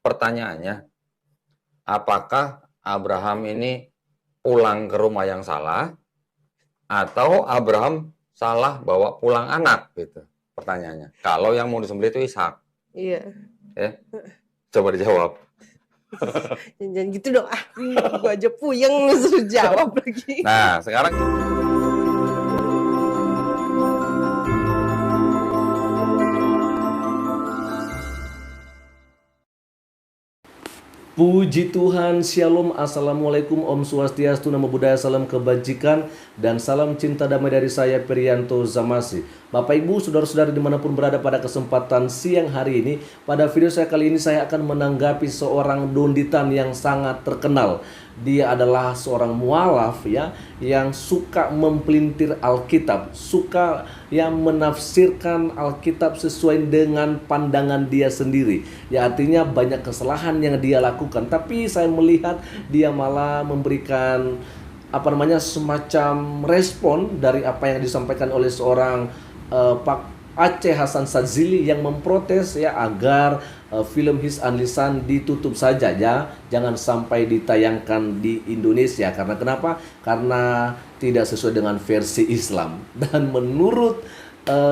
Pertanyaannya, apakah Abraham ini pulang ke rumah yang salah atau Abraham salah bawa pulang anak gitu? Pertanyaannya. Kalau yang mau disembelih itu Ishak, Iya. ya. Coba dijawab. Jangan gitu dong. Gua aja puyeng suruh jawab lagi. Nah, sekarang Puji Tuhan, Shalom, Assalamualaikum, Om Swastiastu, Namo Buddhaya, Salam Kebajikan, dan salam cinta damai dari saya, Perianto Zamasi. Bapak Ibu, saudara-saudari dimanapun berada pada kesempatan siang hari ini, pada video saya kali ini saya akan menanggapi seorang donditan yang sangat terkenal. Dia adalah seorang mualaf ya, yang suka mempelintir Alkitab, suka yang menafsirkan Alkitab sesuai dengan pandangan dia sendiri. Ya artinya banyak kesalahan yang dia lakukan, tapi saya melihat dia malah memberikan semacam respon dari apa yang disampaikan oleh seorang Pak Aceh Hasan Sadzili yang memprotes ya agar film His Anlisan ditutup saja ya, jangan sampai ditayangkan di Indonesia. Karena kenapa? Karena tidak sesuai dengan versi Islam. Dan menurut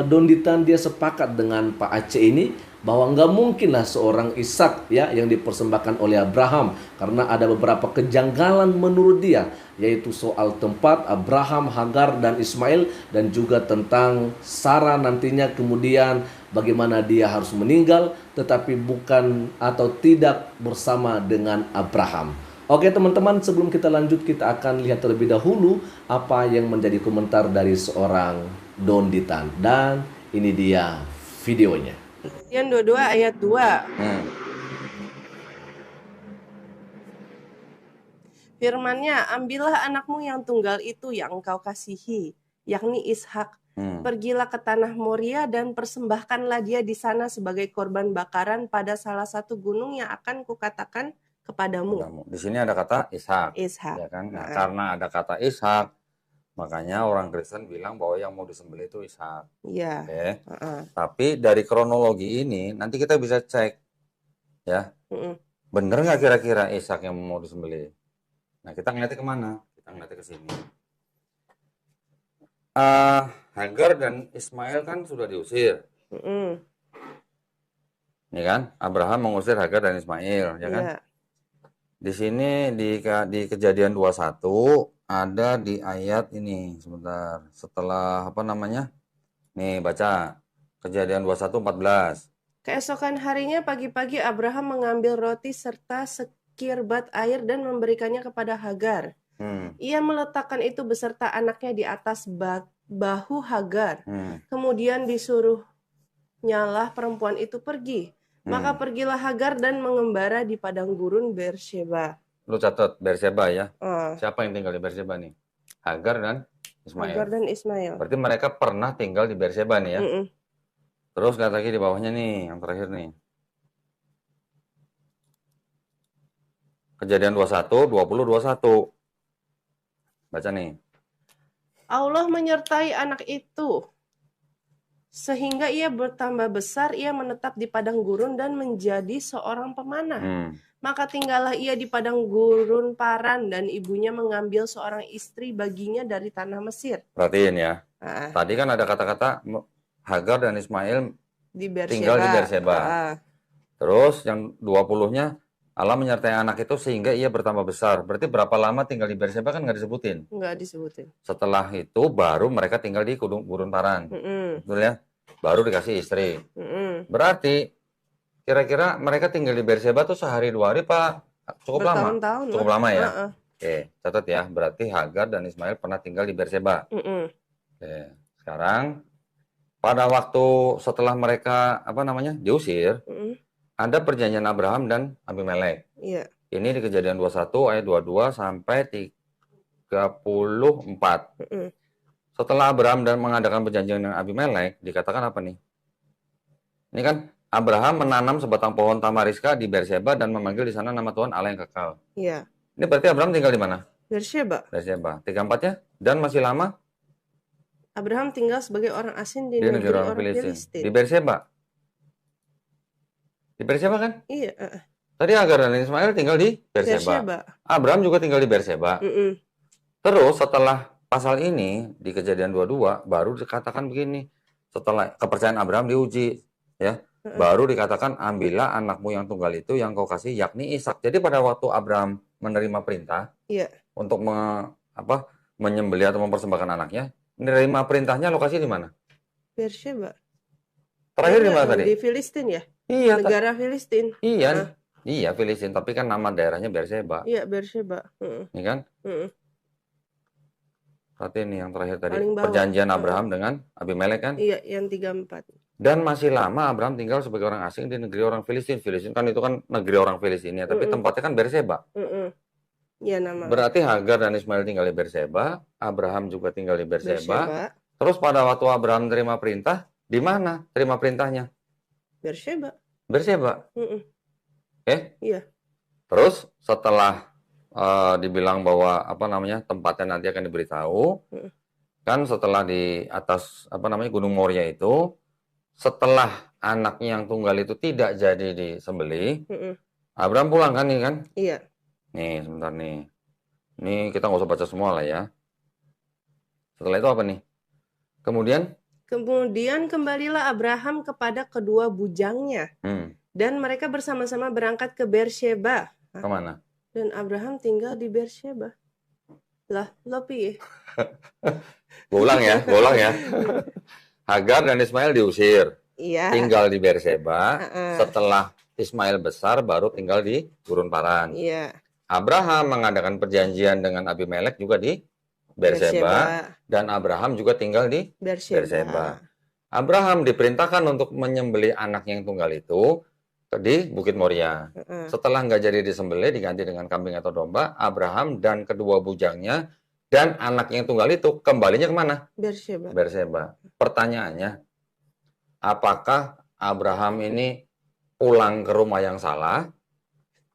Donditan dia sepakat dengan Pak Aceh ini bahwa nggak mungkinlah seorang Ishak ya yang dipersembahkan oleh Abraham, karena ada beberapa kejanggalan menurut dia, yaitu soal tempat Abraham, Hagar dan Ismail, dan juga tentang Sarah nantinya kemudian bagaimana dia harus meninggal tetapi bukan atau tidak bersama dengan Abraham. Oke teman-teman, sebelum kita lanjut kita akan lihat terlebih dahulu apa yang menjadi komentar dari seorang Donditan, dan ini dia videonya. Yang 22 ayat 2. Firman-Nya, ambillah anakmu yang tunggal itu yang engkau kasihi, yakni Ishak. Pergilah ke tanah Moria dan persembahkanlah dia di sana sebagai korban bakaran pada salah satu gunung yang akan kukatakan kepadamu. Di sini ada kata Ishak, ya kan? Nah, karena ada kata Ishak, makanya orang Kristen bilang bahwa yang mau disembelih itu Ishak. Iya. Oke. Tapi dari kronologi ini nanti kita bisa cek, ya, bener nggak kira-kira Ishak yang mau disembelih? Nah, kita ngeliatnya kemana? Kita ngeliatnya ke sini. Hagar dan Ismail kan sudah diusir. Ini kan, Abraham mengusir Hagar dan Ismail, ya kan? Iya. Di sini di Kejadian 21 ada di ayat ini, sebentar. Setelah apa namanya? Nih, baca. Kejadian 21:14. Keesokan harinya pagi-pagi Abraham mengambil roti serta sekirbat air dan memberikannya kepada Hagar. Ia meletakkan itu beserta anaknya di atas bahu Hagar. Kemudian disuruhnyalah perempuan itu pergi. Maka pergilah Hagar dan mengembara di padang gurun Beersheba. Lu catat Beersheba ya. Siapa yang tinggal di Beersheba nih? Hagar dan Ismail. Hagar dan Ismail. Berarti mereka pernah tinggal di Beersheba nih ya. Terus lihat lagi di bawahnya nih, yang terakhir nih. Kejadian 21, 20, 21. Baca nih. Allah menyertai anak itu, sehingga ia bertambah besar, ia menetap di padang gurun dan menjadi seorang pemanah. Maka tinggallah ia di padang gurun Paran, dan ibunya mengambil seorang istri baginya dari tanah Mesir. Perhatiin ya. Tadi kan ada kata-kata Hagar dan Ismail tinggal di Beersheba. Terus yang 20-nya Allah menyertai anak itu sehingga ia bertambah besar. Berarti berapa lama tinggal di Beersheba kan nggak disebutin? Nggak disebutin. Setelah itu baru mereka tinggal di gurun Paran. Betul ya? Baru dikasih istri. Berarti kira-kira mereka tinggal di Beersheba tuh sehari 2 hari Pak? Cukup lama? Cukup lama ya? Oke, catat ya. Berarti Hagar dan Ismail pernah tinggal di Beersheba. Oke, sekarang pada waktu setelah mereka diusir, ada perjanjian Abraham dan Abimelek. Iya. Ini di Kejadian 21 ayat 22 sampai 34. Setelah Abraham dan mengadakan perjanjian dengan Abimelek, dikatakan apa nih? Ini kan Abraham menanam sebatang pohon tamariska di Beersheba dan memanggil di sana nama Tuhan Allah yang kekal. Iya. Ini berarti Abraham tinggal di mana? Beersheba. Beersheba. 34-nya. Dan masih lama Abraham tinggal sebagai orang asing di negeri orang Filistin. Di Beersheba. Di Berseba kan? Iya. Tadi Hagar dan Ismail tinggal di Berseba. Abraham juga tinggal di Berseba. Terus setelah pasal ini di Kejadian 22 baru dikatakan begini. Setelah kepercayaan Abraham diuji, ya. Baru dikatakan ambillah anakmu yang tunggal itu yang kau kasih yakni Ishak. Jadi pada waktu Abraham menerima perintah untuk menyembelih atau mempersembahkan anaknya, menerima perintahnya lokasi di mana? Berseba. Terakhir di mana tadi? Di Filistin ya? Iya. Negara Filistin. Iya. Iya, Filistin. Tapi kan nama daerahnya Berseba. Iya, Berseba. Iya kan? Berarti ini yang terakhir tadi. Paling bawah. Perjanjian Abraham dengan Abimelek kan? Iya, yang 34. Dan masih lama Abraham tinggal sebagai orang asing di negeri orang Filistin. Filistin kan itu kan negeri orang Filistin ya. Tapi tempatnya kan Berseba. Iya, nama. Berarti Hagar dan Ismail tinggal di Berseba. Abraham juga tinggal di Berseba. Terus pada waktu Abraham terima perintah, di mana terima perintahnya? Berseba. Iya. Terus setelah dibilang bahwa tempatnya nanti akan diberitahu, kan setelah di atas Gunung Moria itu, setelah anaknya yang tunggal itu tidak jadi disembelih, Abraham pulang kan nih kan? Iya. Nih sebentar nih, ini kita nggak usah baca semua lah ya. Setelah itu apa nih? Kemudian kembalilah Abraham kepada kedua bujangnya, dan mereka bersama-sama berangkat ke Berseba. Kemana? Dan Abraham tinggal di Berseba. Lah, lo piye? Gue ulang ya. Hagar dan Ismail diusir. Iya. Tinggal di Berseba. Setelah Ismail besar, baru tinggal di Gurun Paran. Iya. Abraham mengadakan perjanjian dengan Abimelek juga di Berseba. Dan Abraham juga tinggal di Berseba. Abraham diperintahkan untuk menyembelih anak yang tunggal itu di Bukit Moria. Setelah nggak jadi disembelih, diganti dengan kambing atau domba, Abraham dan kedua bujangnya dan anak yang tunggal itu kembalinya kemana? Berseba. Pertanyaannya, apakah Abraham ini pulang ke rumah yang salah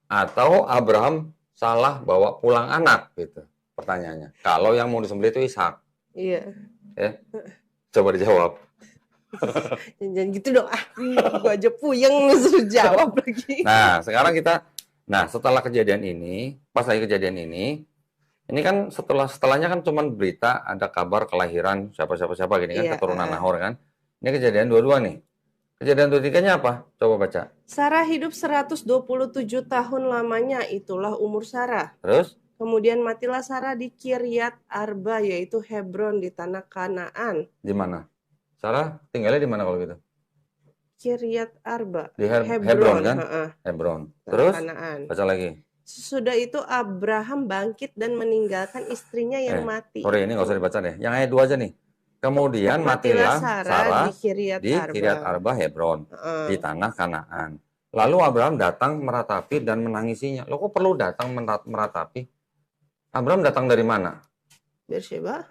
atau Abraham salah bawa pulang anak gitu? Pertanyaannya. Kalau yang mau disembelih itu Ishak. Iya. Coba dijawab. Jangan gitu dong, gua aja puyeng suruh jawab lagi. Nah, sekarang setelah kejadian ini, pas lagi kejadian ini kan setelahnya kan cuman berita ada kabar kelahiran siapa gini kan, keturunan Nahor kan. Ini kejadian 22 nih. Kejadian 23-nya apa? Coba baca. Sarah hidup 127 tahun lamanya, itulah umur Sarah. Terus? Kemudian matilah Sarah di Kiryat Arba, yaitu Hebron di tanah Kanaan. Di mana? Sarah tinggalnya di mana kalau gitu? Kiryat Arba. Di Hebron kan? Hebron. Terus? Kanaan. Baca lagi. Sesudah itu Abraham bangkit dan meninggalkan istrinya yang mati. Sorry, ini nggak usah dibaca deh. Yang ayat 2 aja nih. Kemudian matilah Sarah di Kiryat Arba Hebron di tanah Kanaan. Lalu Abraham datang meratapi dan menangisinya. Lo kok perlu datang meratapi? Abraham datang dari mana? Berseba.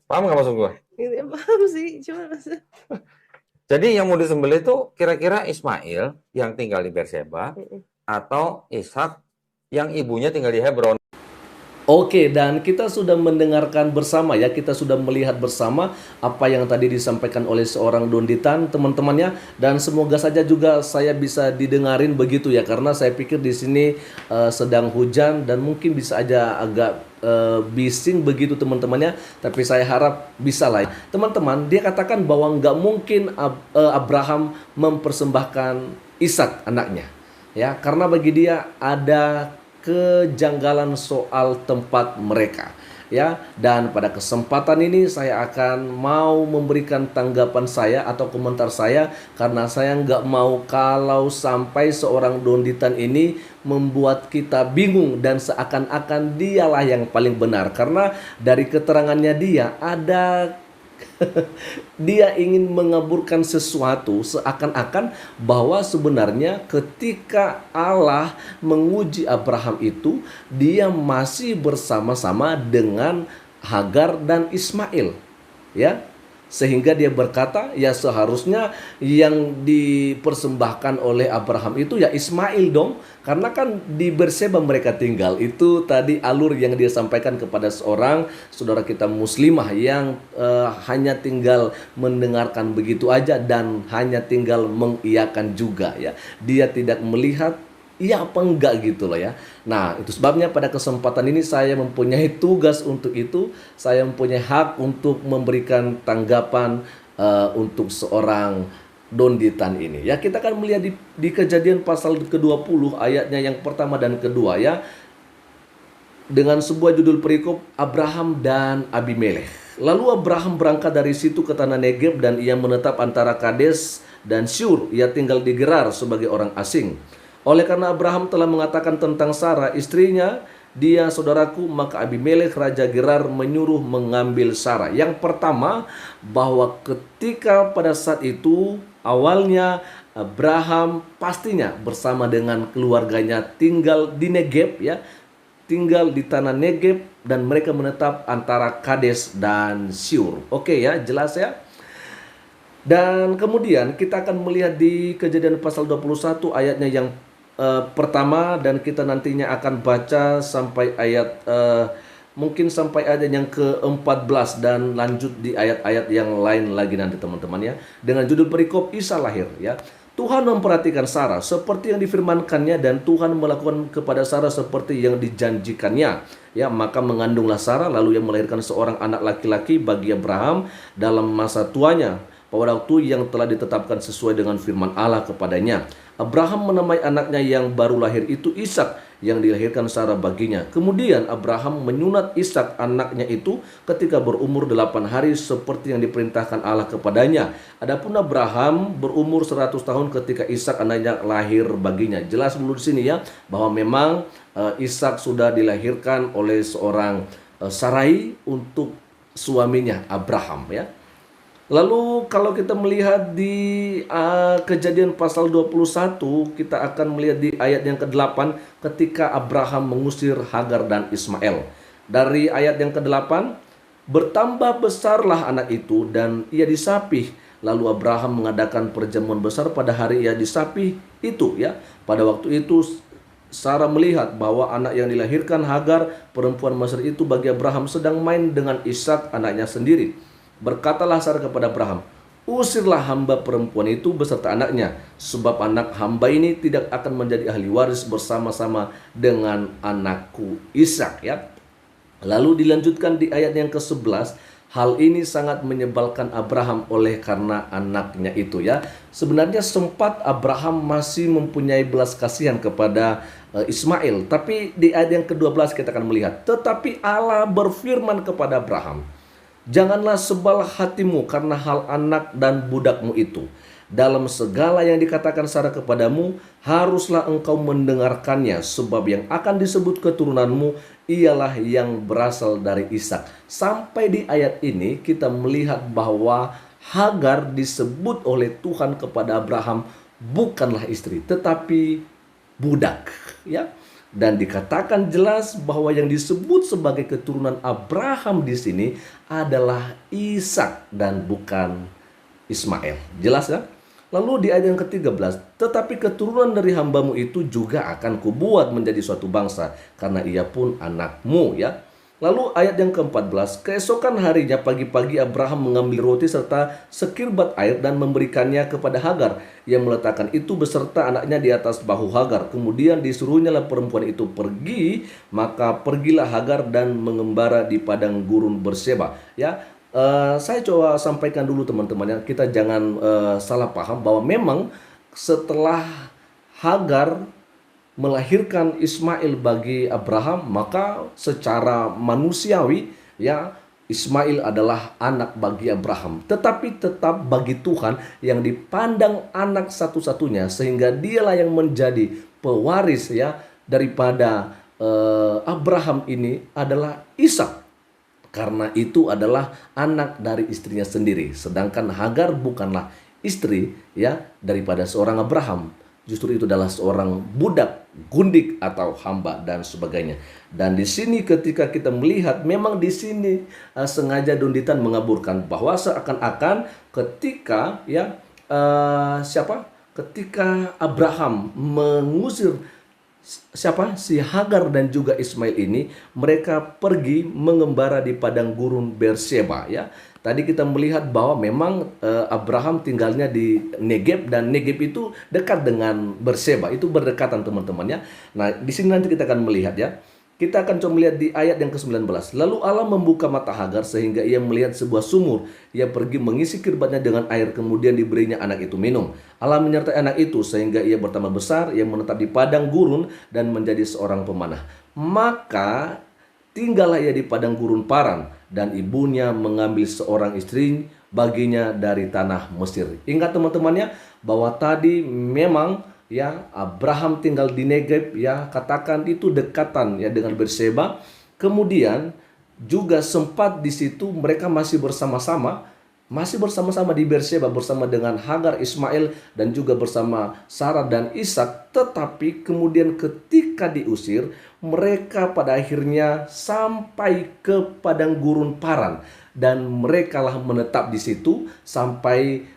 Paham nggak maksud gue? Paham sih, cuma Jadi yang mau disembelih itu kira-kira Ismail yang tinggal di Berseba atau Ishak yang ibunya tinggal di Hebron. Oke, dan kita sudah mendengarkan bersama ya, kita sudah melihat bersama apa yang tadi disampaikan oleh seorang Donditan teman-temannya, dan semoga saja juga saya bisa didengarin begitu ya, karena saya pikir di sini sedang hujan dan mungkin bisa aja agak bising begitu teman-temannya, tapi saya harap bisa lah. Teman-teman, dia katakan bahwa nggak mungkin Abraham mempersembahkan Ishak anaknya ya, karena bagi dia ada kejanggalan soal tempat mereka ya. Dan pada kesempatan ini saya akan mau memberikan tanggapan saya atau komentar saya, karena saya nggak mau kalau sampai seorang Donditan ini membuat kita bingung dan seakan-akan dialah yang paling benar, karena dari keterangannya dia ada dia ingin mengaburkan sesuatu seakan-akan bahwa sebenarnya ketika Allah menguji Abraham itu, dia masih bersama-sama dengan Hagar dan Ismail ya. Sehingga dia berkata, ya seharusnya yang dipersembahkan oleh Abraham itu ya Ismail dong. Karena kan di Berseba mereka tinggal. Itu tadi alur yang dia sampaikan kepada seorang saudara kita muslimah yang hanya tinggal mendengarkan begitu aja dan hanya tinggal mengiyakan juga ya. Dia tidak melihat iya apa enggak gitu loh ya. Nah itu sebabnya pada kesempatan ini saya mempunyai tugas untuk itu. Saya mempunyai hak untuk memberikan tanggapan untuk seorang Donditan ini. Ya kita akan melihat di Kejadian pasal ke-20 ayatnya yang pertama dan kedua ya. Dengan sebuah judul perikop Abraham dan Abimelekh. Lalu Abraham berangkat dari situ ke tanah Negeb dan ia menetap antara Kades dan Syur. Ia tinggal di Gerar sebagai orang asing. Oleh karena Abraham telah mengatakan tentang Sarah istrinya, dia saudaraku, maka Abimelekh raja Gerar menyuruh mengambil Sarah. Yang pertama, bahwa ketika pada saat itu awalnya Abraham pastinya bersama dengan keluarganya tinggal di Negeb ya, tinggal di tanah Negeb dan mereka menetap antara Kades dan Syur. Oke ya, jelas ya. Dan kemudian kita akan melihat di Kejadian pasal 21 ayatnya yang pertama dan kita nantinya akan baca sampai ayat mungkin sampai ayat yang ke-14 dan lanjut di ayat-ayat yang lain lagi nanti teman-teman ya. Dengan judul perikop Isa lahir ya. Tuhan memperhatikan Sarah seperti yang difirmankannya dan Tuhan melakukan kepada Sarah seperti yang dijanjikannya. Ya, maka mengandunglah Sarah lalu ia melahirkan seorang anak laki-laki bagi Abraham dalam masa tuanya pada waktu yang telah ditetapkan sesuai dengan firman Allah kepadanya. Abraham menamai anaknya yang baru lahir itu Ishak yang dilahirkan Sarah baginya. Kemudian Abraham menyunat Ishak anaknya itu ketika berumur 8 hari seperti yang diperintahkan Allah kepadanya. Adapun Abraham berumur 100 tahun ketika Ishak anaknya lahir baginya. Jelas dulu di sini ya bahwa memang Ishak sudah dilahirkan oleh seorang Sarai untuk suaminya Abraham ya. Lalu kalau kita melihat di Kejadian pasal 21, kita akan melihat di ayat yang ke-8 ketika Abraham mengusir Hagar dan Ismail. Dari ayat yang ke-8, bertambah besarlah anak itu dan ia disapih. Lalu Abraham mengadakan perjamuan besar pada hari ia disapih itu ya. Pada waktu itu Sarah melihat bahwa anak yang dilahirkan Hagar perempuan Mesir itu bagi Abraham sedang main dengan Ishak anaknya sendiri. Berkatalah Sarah kepada Abraham, usirlah hamba perempuan itu beserta anaknya, sebab anak hamba ini tidak akan menjadi ahli waris bersama-sama dengan anakku Ishak ya. Lalu dilanjutkan di ayat yang ke-11, hal ini sangat menyebalkan Abraham oleh karena anaknya itu ya. Sebenarnya sempat Abraham masih mempunyai belas kasihan kepada Ismail, tapi di ayat yang ke-12 kita akan melihat, tetapi Allah berfirman kepada Abraham, janganlah sebal hatimu karena hal anak dan budakmu itu. Dalam segala yang dikatakan Sarah kepadamu, haruslah engkau mendengarkannya, sebab yang akan disebut keturunanmu ialah yang berasal dari Ishak. Sampai di ayat ini kita melihat bahwa Hagar disebut oleh Tuhan kepada Abraham bukanlah istri, tetapi budak ya. Dan dikatakan jelas bahwa yang disebut sebagai keturunan Abraham di sini adalah Ishak dan bukan Ismail. Jelas ya? Lalu di ayat yang ke-13, tetapi keturunan dari hambamu itu juga akan kubuat menjadi suatu bangsa, karena ia pun anakmu ya. Lalu ayat yang ke-14, keesokan harinya pagi-pagi Abraham mengambil roti serta sekirbat air dan memberikannya kepada Hagar, yang meletakkan itu beserta anaknya di atas bahu Hagar. Kemudian disuruhnyalah perempuan itu pergi, maka pergilah Hagar dan mengembara di padang gurun Berseba. Ya, saya coba sampaikan dulu teman-teman ya, kita jangan salah paham bahwa memang setelah Hagar melahirkan Ismail bagi Abraham, maka secara manusiawi ya Ismail adalah anak bagi Abraham, tetapi tetap bagi Tuhan yang dipandang anak satu-satunya, sehingga dialah yang menjadi pewaris ya daripada Abraham ini adalah Ishak, karena itu adalah anak dari istrinya sendiri. Sedangkan Hagar bukanlah istri ya daripada seorang Abraham. justru itu adalah seorang budak, gundik atau hamba dan sebagainya. Dan di sini ketika kita melihat memang di sini sengaja Donditan mengaburkan bahwa seakan-akan ketika ketika Abraham mengusir si Hagar dan juga Ismail ini, mereka pergi mengembara di padang gurun Berseba ya. Tadi kita melihat bahwa memang Abraham tinggalnya di Negeb, dan Negeb itu dekat dengan Berseba, itu berdekatan teman-teman ya. Nah, di sini nanti kita akan melihat ya. Kita akan coba melihat di ayat yang ke-19. Lalu Allah membuka mata Hagar sehingga ia melihat sebuah sumur. Ia pergi mengisi kirbatnya dengan air, kemudian diberinya anak itu minum. Allah menyertai anak itu sehingga ia bertambah besar, ia menetap di padang gurun dan menjadi seorang pemanah. Maka tinggallah ia di padang gurun Paran, dan ibunya mengambil seorang istri baginya dari tanah Mesir. Ingat teman-temannya bahwa tadi memang ya Abraham tinggal di Negeb ya, katakan itu dekatan ya dengan Berseba. Kemudian juga sempat di situ mereka masih bersama-sama di Berseba bersama dengan Hagar, Ismail dan juga bersama Sarah dan Ishak. Tetapi kemudian ketika diusir, mereka pada akhirnya sampai ke padang gurun Paran, dan mereka lah menetap di situ sampai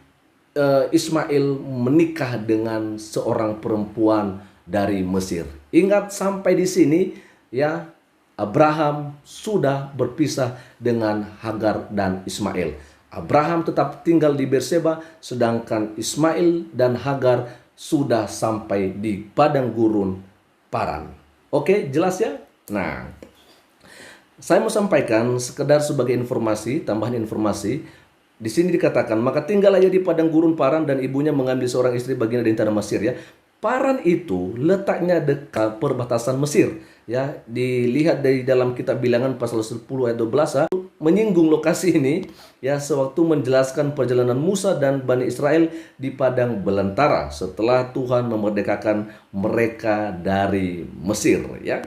Ismail menikah dengan seorang perempuan dari Mesir. Ingat sampai di sini ya, Abraham sudah berpisah dengan Hagar dan Ismail. Abraham tetap tinggal di Berseba, sedangkan Ismail dan Hagar sudah sampai di padang gurun Paran. Oke, jelas ya? Nah, saya mau sampaikan sekedar sebagai informasi, tambahan informasi. Di sini dikatakan, maka tinggallah ia di padang gurun Paran, dan ibunya mengambil seorang istri baginya dari tanah Mesir ya. Paran itu letaknya dekat perbatasan Mesir ya. Dilihat dari dalam kitab Bilangan pasal 10 ayat 12 menyinggung lokasi ini ya, sewaktu menjelaskan perjalanan Musa dan Bani Israel di padang belantara setelah Tuhan memerdekakan mereka dari Mesir ya.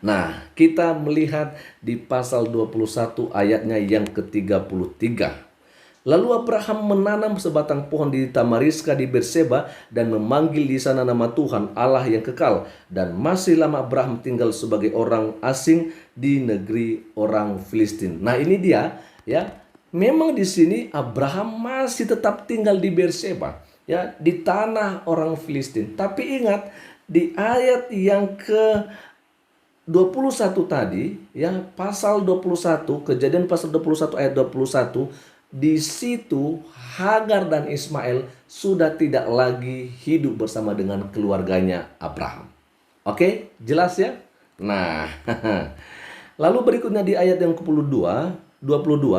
Nah, kita melihat di pasal 21 ayatnya yang ke-33. Lalu Abraham menanam sebatang pohon di Tamariska di Berseba dan memanggil di sana nama Tuhan Allah yang kekal. Dan masih lama Abraham tinggal sebagai orang asing di negeri orang Filistin. Nah, ini dia ya. Memang di sini Abraham masih tetap tinggal di Berseba ya, di tanah orang Filistin. Tapi ingat di ayat yang ke 21 tadi ya, pasal 21, Kejadian pasal 21 ayat 21, di situ Hagar dan Ismail sudah tidak lagi hidup bersama dengan keluarganya Abraham. Oke, jelas ya? Nah, lalu berikutnya di ayat yang ke-22,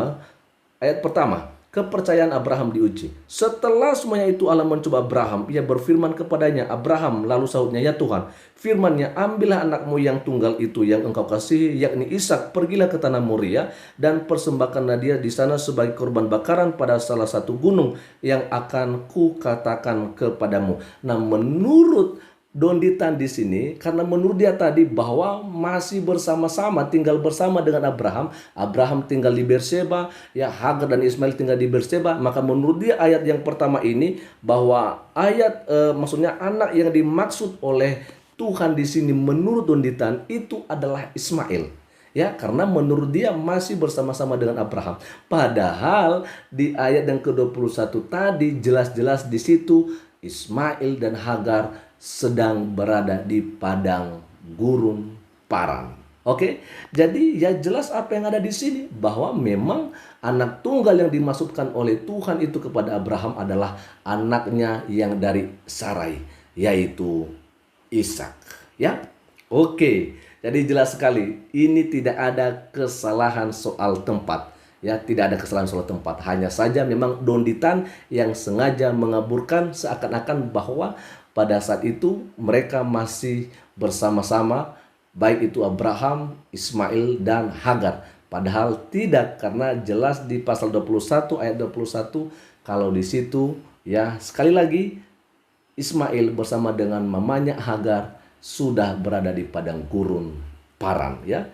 ayat pertama. Kepercayaan Abraham diuji. Setelah semuanya itu Allah mencoba Abraham. Ia berfirman kepadanya, Abraham, lalu sahutnya, ya Tuhan. Firman-Nya, ambillah anakmu yang tunggal itu yang engkau kasihi, yakni Ishak, pergilah ke tanah Moria dan persembahkanlah dia di sana sebagai korban bakaran pada salah satu gunung yang akan kukatakan kepadamu. Nah, menurut Donditan di sini, karena menurut dia tadi bahwa masih bersama-sama, tinggal bersama dengan Abraham. Abraham tinggal di Berseba, ya Hagar dan Ismail tinggal di Berseba. Maka menurut dia ayat yang pertama ini bahwa maksudnya anak yang dimaksud oleh Tuhan di sini menurut Donditan itu adalah Ismail. Ya, karena menurut dia masih bersama-sama dengan Abraham. Padahal di ayat yang ke-21 tadi jelas-jelas di situ Ismail dan Hagar sedang berada di padang gurun Paran. Oke, jadi ya jelas apa yang ada di sini bahwa memang anak tunggal yang dimaksudkan oleh Tuhan itu kepada Abraham adalah anaknya yang dari Sarai, yaitu Ishak. Ya, oke. Jadi jelas sekali ini tidak ada kesalahan soal tempat. Ya, tidak ada kesalahan soal tempat. Hanya saja memang Donditan yang sengaja mengaburkan seakan-akan bahwa pada saat itu mereka masih bersama-sama, baik itu Abraham, Ismail, dan Hagar. Padahal tidak, karena jelas di pasal 21 ayat 21 kalau di situ ya sekali lagi Ismail bersama dengan mamanya Hagar sudah berada di padang gurun Paran ya.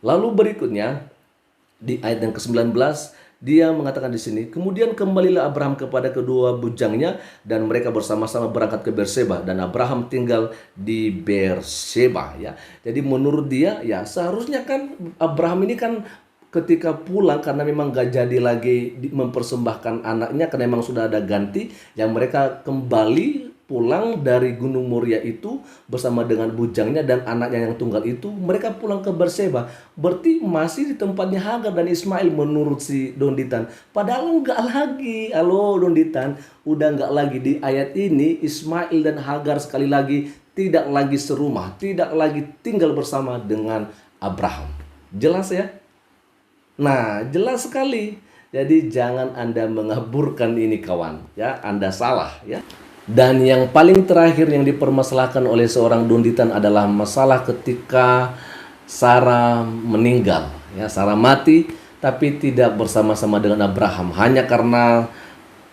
Lalu berikutnya di ayat yang ke-19 dia mengatakan di sini, kemudian kembalilah Abraham kepada kedua bujangnya dan mereka bersama-sama berangkat ke Berseba dan Abraham tinggal di Berseba ya. Jadi menurut dia ya seharusnya kan Abraham ini kan ketika pulang karena memang gak jadi lagi mempersembahkan anaknya karena memang sudah ada ganti, yang mereka kembali pulang dari Gunung Moria itu bersama dengan bujangnya dan anaknya yang tunggal itu, mereka pulang ke Berseba. Berarti masih di tempatnya Hagar dan Ismail menurut si Donditan. Padahal enggak lagi. Halo Donditan, udah enggak lagi di ayat ini. Ismail dan Hagar sekali lagi tidak lagi serumah, tidak lagi tinggal bersama dengan Abraham. Jelas ya? Nah, jelas sekali. Jadi jangan Anda mengaburkan ini kawan, ya. Anda salah, ya. Dan yang paling terakhir yang dipermasalahkan oleh seorang Donditan adalah masalah ketika Sarah meninggal, ya. Sarah mati tapi tidak bersama-sama dengan Abraham hanya karena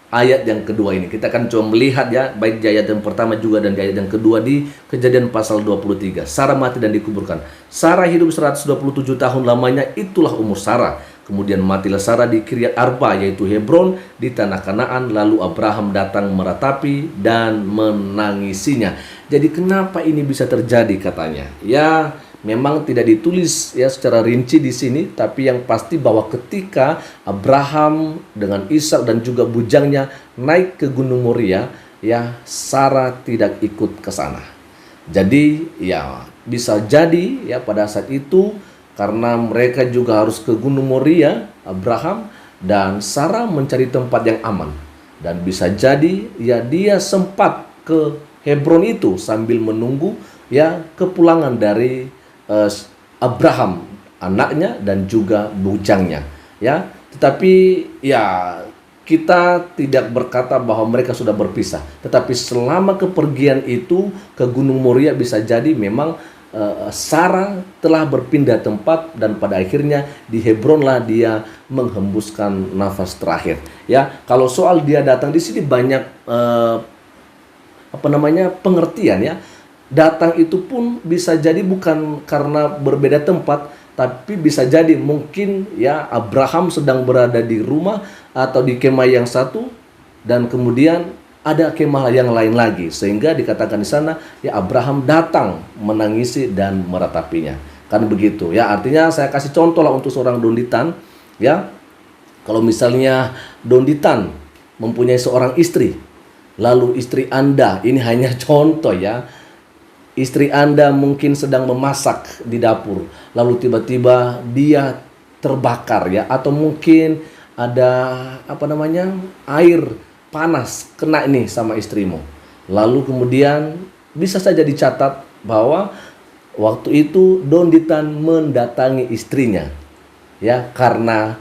ayat yang kedua ini. Kita akan coba melihat ya, baik di ayat yang pertama juga dan di ayat yang kedua di Kejadian pasal 23. Sarah mati dan dikuburkan. Sarah hidup 127 tahun lamanya, itulah umur Sarah. Kemudian matilah Sarah di Kiryat Arba, yaitu Hebron, di tanah Kanaan. Lalu Abraham datang meratapi dan menangisinya. Jadi kenapa ini bisa terjadi katanya? Ya, memang tidak ditulis ya secara rinci di sini, tapi yang pasti bahwa ketika Abraham dengan Ishak dan juga bujangnya naik ke Gunung Moria, ya Sarah tidak ikut ke sana. Jadi ya bisa jadi ya pada saat itu karena mereka juga harus ke Gunung Moria, Abraham dan Sarah mencari tempat yang aman. Dan bisa jadi ya dia sempat ke Hebron itu sambil menunggu ya kepulangan dari Abraham, anaknya dan juga bujangnya, ya. Tetapi ya kita tidak berkata bahwa mereka sudah berpisah. Tetapi selama kepergian itu ke Gunung Moria bisa jadi memang Sarah telah berpindah tempat dan pada akhirnya di Hebron lah dia menghembuskan nafas terakhir. Ya, kalau soal dia datang di sini banyak pengertian ya. Datang itu pun bisa jadi bukan karena berbeda tempat, tapi bisa jadi mungkin ya Abraham sedang berada di rumah atau di kemah yang satu dan kemudian ada kemah yang lain lagi, sehingga dikatakan di sana ya Abraham datang menangisi dan meratapinya. Kan begitu ya. Artinya saya kasih contoh lah untuk seorang Donditan ya. Kalau misalnya Donditan mempunyai seorang istri, lalu istri Anda, ini hanya contoh ya, istri Anda mungkin sedang memasak di dapur, lalu tiba-tiba dia terbakar ya, atau mungkin ada air panas kena ini sama istrimu. Lalu kemudian bisa saja dicatat bahwa waktu itu Donditan mendatangi istrinya ya karena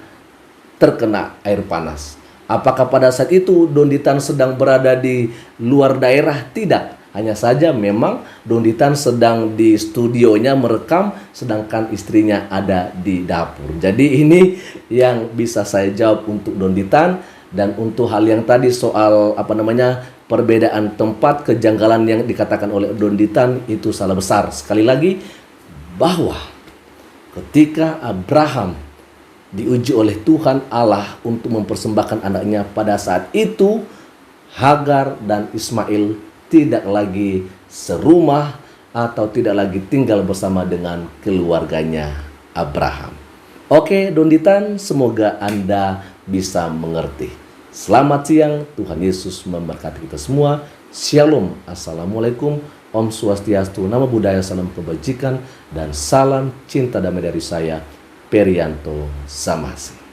terkena air panas. Apakah pada saat itu Donditan sedang berada di luar daerah? Tidak. Hanya saja memang Donditan sedang di studionya merekam sedangkan istrinya ada di dapur. Jadi ini yang bisa saya jawab untuk Donditan. Dan untuk hal yang tadi soal perbedaan tempat, kejanggalan yang dikatakan oleh Donditan itu salah besar. Sekali lagi bahwa ketika Abraham diuji oleh Tuhan Allah untuk mempersembahkan anaknya, pada saat itu Hagar dan Ismail tidak lagi serumah atau tidak lagi tinggal bersama dengan keluarganya Abraham. Oke Donditan, semoga Anda bisa mengerti. Selamat siang, Tuhan Yesus memberkati kita semua. Shalom, Assalamualaikum, Om Swastiastu, Namo Buddhaya, salam kebajikan, dan salam cinta damai dari saya, Perianto Samasi.